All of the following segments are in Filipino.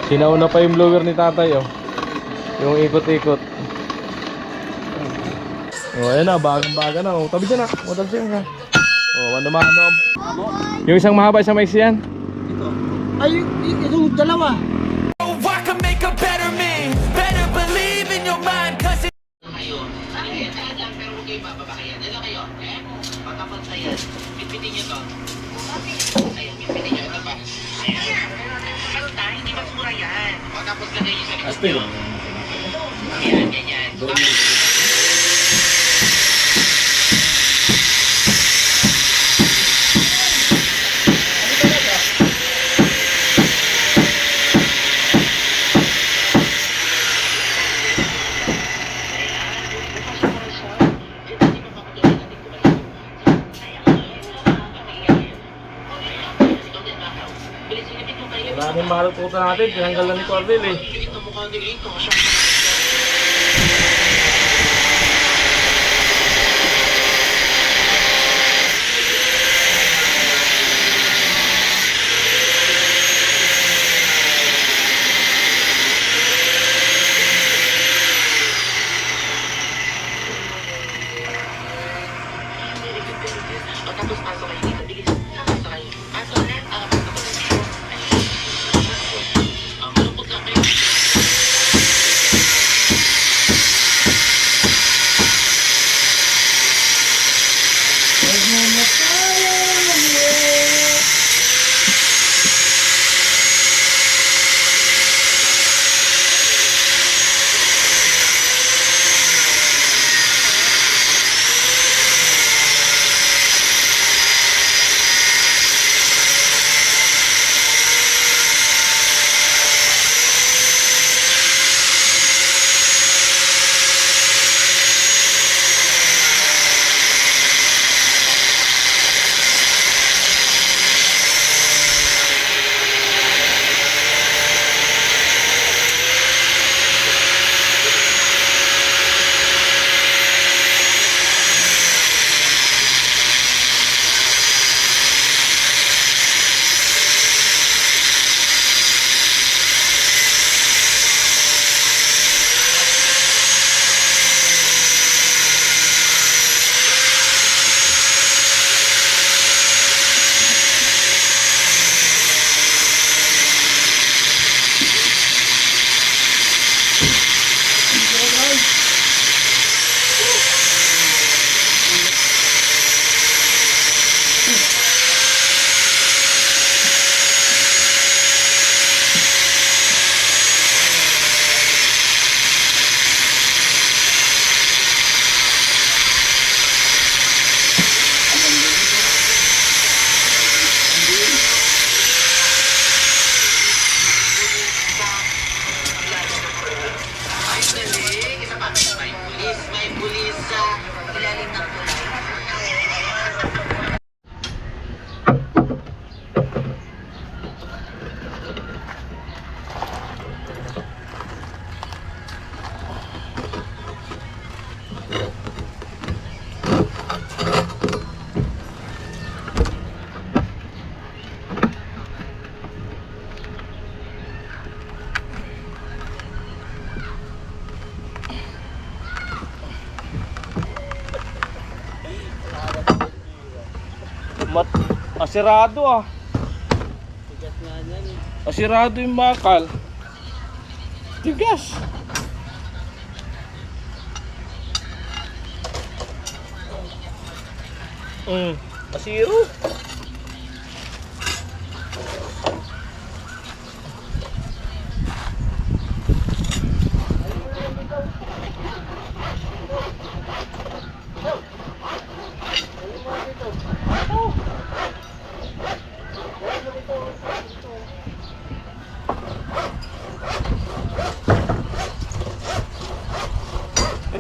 Sinauna pa yung blower ni tatay, oh. Yung ikot-ikot. Oh, ayan na, bagang-baga na. Oh, tabi dyan na. Tabi dyan ka. Oh, ano. Yung isang mahaba, isang maiksi yan. Ito. Ay, yung dalawa. I can make a better me. Better believe in your mind, cause it. Pero huwag kayo bababahayan. Dala kayo. Pagkapag sayan, pitpitin nyo to. Ayan, pitpitin nyo. Ito pa. Ayan. Basta, hindi masura yan. Pagkapag lagay nyo sa likod nyo. Ayan, ganyan. Maraming mahalututan natin. Tinanggal na ni Cordel, eh. Ito mukha nilito. Tapos pasok kayo dito, bilis. Pasok kayo. Pasok na. Malungkot lang kayo. May pulis sa ilalim ng tulay. Asirado, ah. Tigas nga yan. Asirado yung bakal. Tigas. Asiro.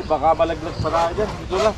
Baka malaglag pa tayo dyan. Dito lang.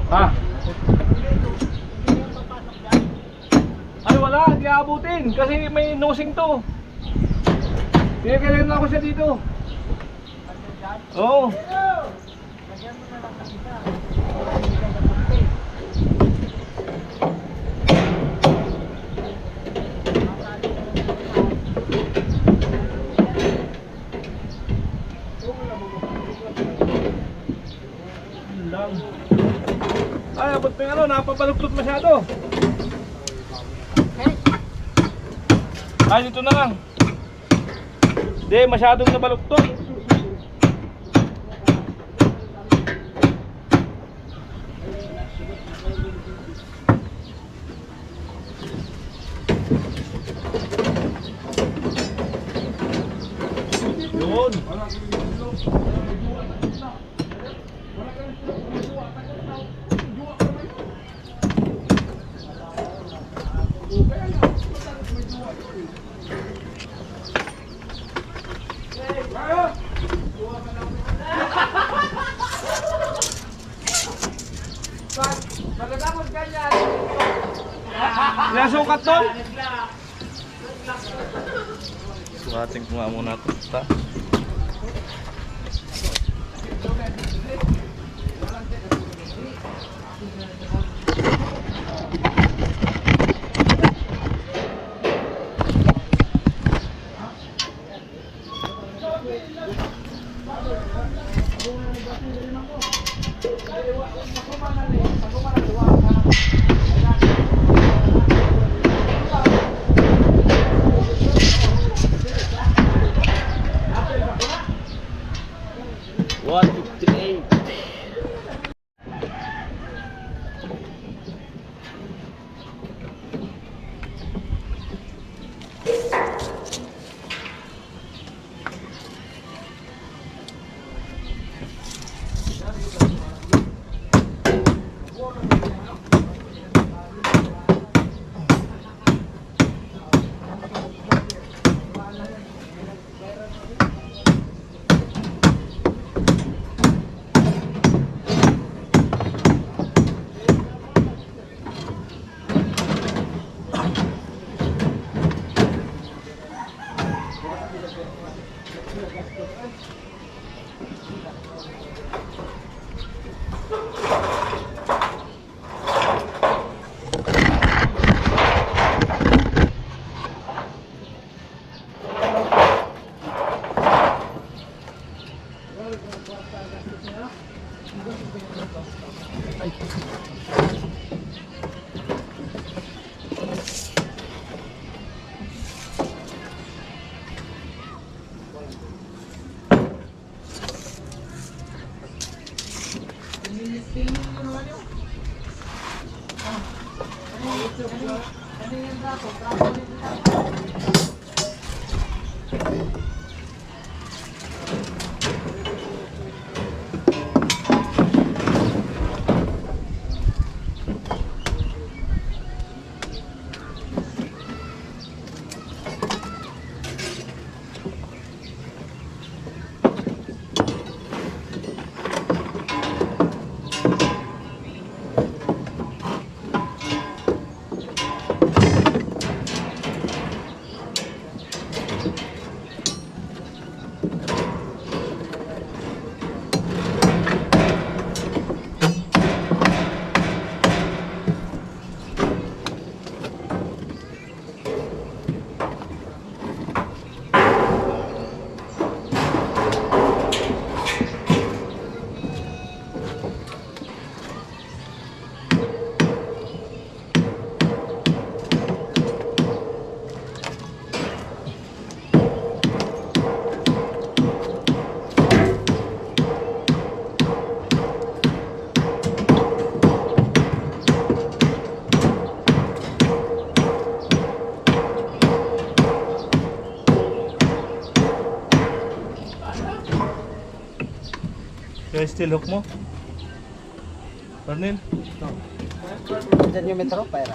Ha? Ay wala, hindi aabutin kasi may nosing to. Pinagkailan na ako siya dito. Oo. Lang. Ay, abot pa yung ano, napabaluktot masyado. Ay, dito na lang. Hindi, masyadong nabaluktot. Yun. Nasukat doon? Sukatin ko nga muna ito. Ta. Yung steel hook mo? Arnel? Diyan yung metro, pera.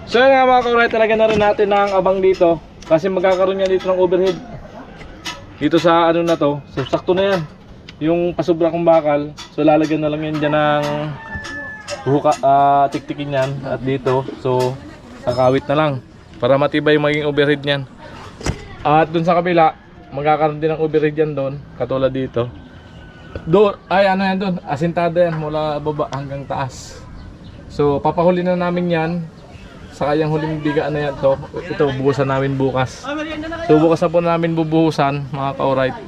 So yun nga mga kauray, talaga na rin natin ang abang dito. Kasi magkakaroon yan dito ng overhead. Dito sa ano na to, so sakto na yan. Yung pasobra kong bakal, so lalagyan na lang yan dyan ng tiktikin yan. At dito, so kakawit na lang para matibay yung maging overhead nyan. At dun sa kabila, magkakaroon din ng overhead yan doon, katulad dito. Doon, ay ano yan doon, asintada yan mula baba hanggang taas. So papahuli na namin yan. Saka yung huling bigaan na yan to, ito buhusan namin bukas. So bukas na po namin bubuhusan mga ka-alright.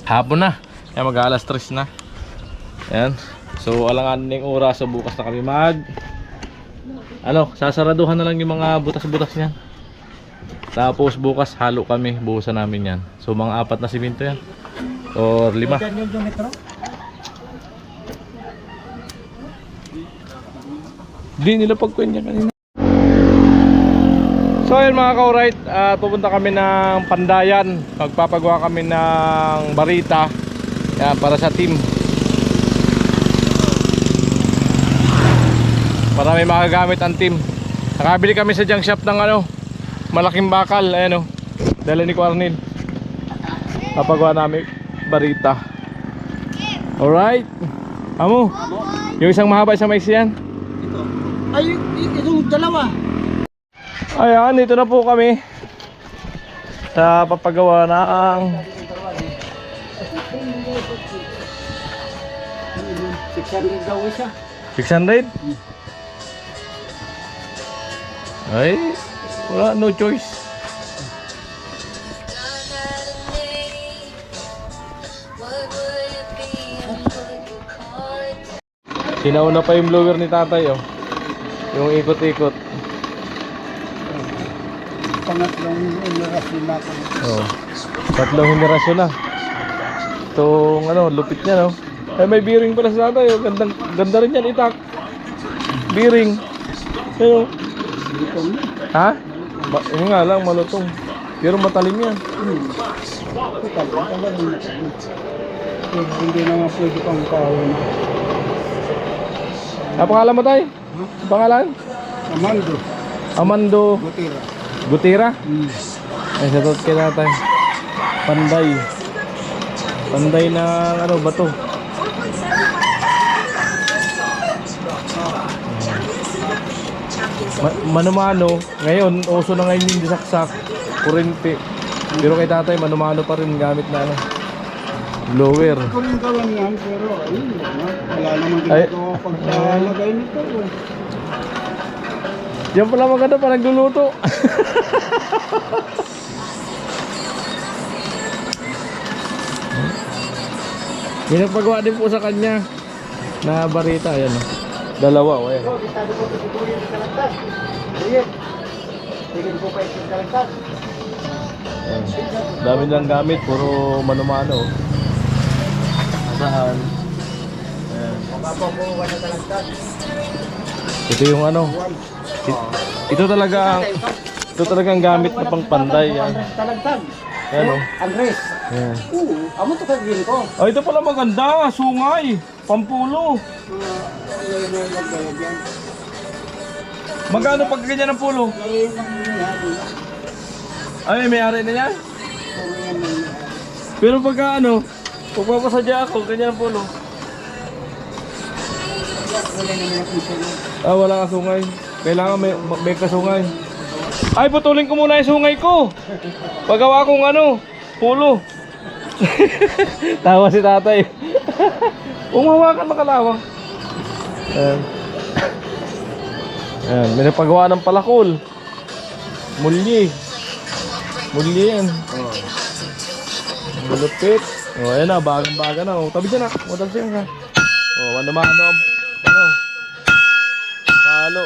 Hapon na, yan mag-alas 3 na. Yan. So alangan na yung oras, so bukas na kami sasaraduhan na lang yung mga butas-butas niyan. Tapos bukas halo kami, buhusan namin yan. So mga 4 na siminto yan. Or 5. Di nila pagkuhan niya kanina. So ayun mga ka-alright, pupunta kami ng Pandayan. Magpapagawa kami ng barita yan, para sa team. Para may makagamit ang team. Nakabili kami sa junk shop ng malaking bakal. Ayan dala ni Quarnil. Papagawa namin barita. Alright. Amo, yung isang mahaba, isang maiksi yan. Ito. Ay, yung dalawa. Ayan, dito na po kami sa papagawa ng 600 daw isa. 600. Ay, wala, no choice. Sinauna pa yung blower ni tatay yung ikot-ikot. Pangatlong generasyon natin. Tatlong henerasyon na. Itong lupit niya Ay may bearing pala sa tatay ganda rin yan itak. Bearing. Ha? Yun nga lang malutong. Pero matalim yan. Hindi naman pwede pang kawan. Ano pangalan mo tay? Pangalan? Amando Gutira? Ay, sa tot kay tatay. Panday ng bato. Mano-mano. Ngayon, uso na ngayon yung disaksak. Kurente. Pero kay tatay, mano-mano pa rin gamit na blower. Ito rin kawan yan, pero wala naman ginagawa pagkalagay nito. Yan pala maganda pa nagluluto. Pinagpagawa din po sa kanya na barita. Ayan dalawa ayan. Dami lang gamit, puro mano-mano. Asahan. Ayan. Ito yung ito talagang gamit na pangpanday yan. Talagtag. Yan Andres. Yan. Amo to kagin ko. Ay, ito pala maganda, sungay, pampulo. Magkano pag ganyan ang pulo? Ay, may-ari na yan? Pero pagka pagpapasadya ako, ganyan ang pulo. Wala ka sungay. Kailangan may kasungay. Ay, putulin ko muna yung sungay ko. Pagawa kong pulo. Tawa si tatay. Umawakan makalawang. Ayan. Ayan, may nagpagawa ng palakol. Mulye yan. Malupit. Ayan na, bagang-baga na. Tabi dyan na, matalsing ka. Mano-mano ang palo.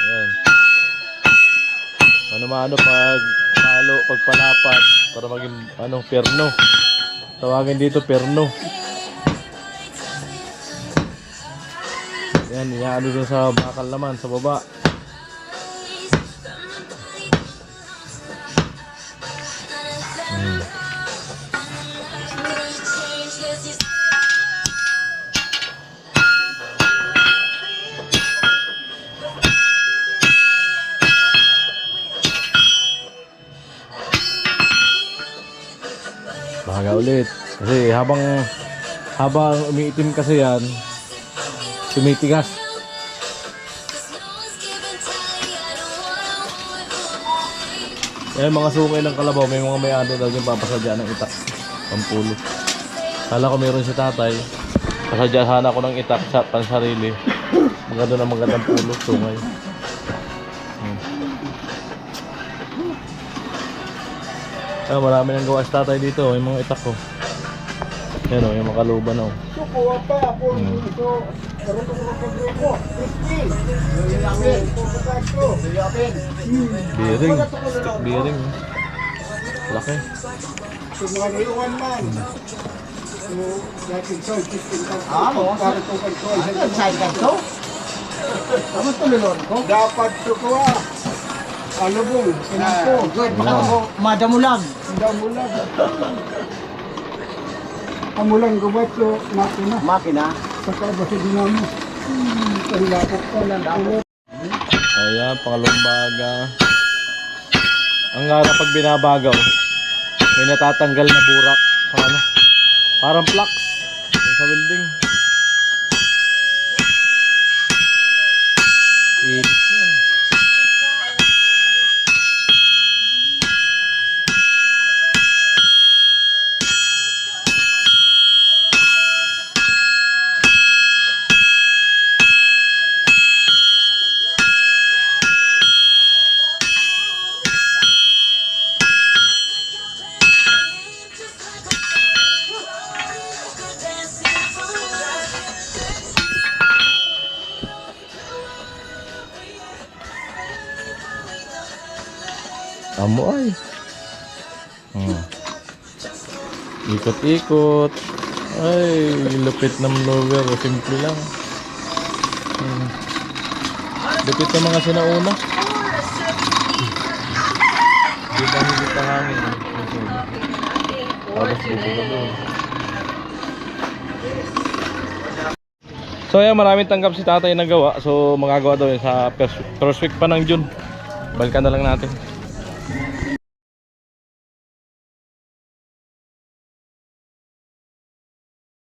Ayan. Mano-mano pagpalapat para maging perno. Tawagin dito perno. Yan, iaano dun sa bakal naman sa baba. Bahaga ulit. Kasi habang umiitim kasi yan, tumitigas. Yan mga sungay ng kalabaw, may mga may-ari daw yung papasadya ng itak, pampulo. Kala ko meron si tatay, pasadya sana ako ng itak sa pansarili. Maganda na magandang pulo, sungay. Marami nang gawa sa tatay dito, yung mga itak ko. Yan o, yung mga kaluban o. Suko pa po ito. Pero kung magkagrupo, 15. Bearing, stick bearing. Laki. So mga naiwan man. So, dati so, 15,000. Para ito control. Side ka to? Ano to lulon ko? Dapat sukuha. Alubong, pinako. Good, baka ako madamulag. Damulag. Amulang gubat so, makina. Makina. Saka ba sa dinamo? Talapok pa lang. Ayan, pangalawang baga. Ang nga pag binabagaw, may natatanggal na burak. Ano? Parang flux. Yung sa welding. Init yan. Amo ay. Ikot-ikot. Ay, lupit ng blower. Simple lang. Lupit ng mga sinauna. Di ba hindi pa hangin? Tapos bubuka doon. So yan, maraming tanggap si tatay na gawa. So magagawa daw yun sa first week pa ng June. Balikan na lang natin.